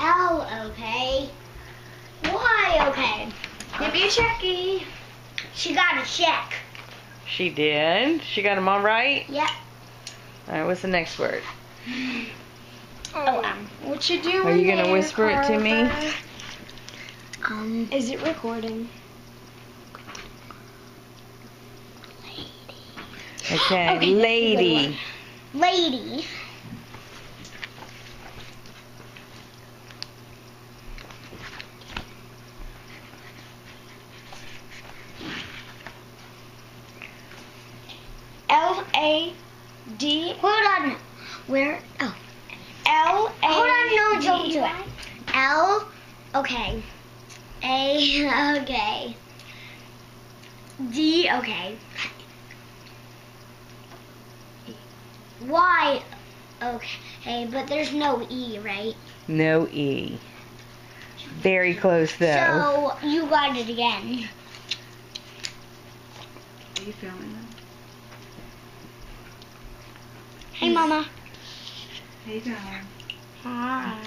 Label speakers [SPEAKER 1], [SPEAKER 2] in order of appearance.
[SPEAKER 1] L, okay. Y, okay.
[SPEAKER 2] Give me a checkie.
[SPEAKER 1] She got a check.
[SPEAKER 3] She did. She got them all right?
[SPEAKER 1] Yep.
[SPEAKER 3] All right, what's the next word?
[SPEAKER 1] Oh,
[SPEAKER 2] What you doing?
[SPEAKER 3] Are you going to
[SPEAKER 2] there,
[SPEAKER 3] whisper it to me?
[SPEAKER 2] Carver? Is it recording?
[SPEAKER 3] Okay,
[SPEAKER 1] Okay,
[SPEAKER 3] lady.
[SPEAKER 1] Lady.
[SPEAKER 2] L-A-D.
[SPEAKER 1] Hold on. Where? Oh.
[SPEAKER 2] L-A-D.
[SPEAKER 1] Hold on, no, don't do it. L, okay. A, okay. D, okay. Y, okay, but there's no E, right?
[SPEAKER 3] No E. Very close though.
[SPEAKER 1] So, you got it again.
[SPEAKER 2] Are you filming them?
[SPEAKER 1] Hey, Mama.
[SPEAKER 2] How you doing?
[SPEAKER 1] Hi.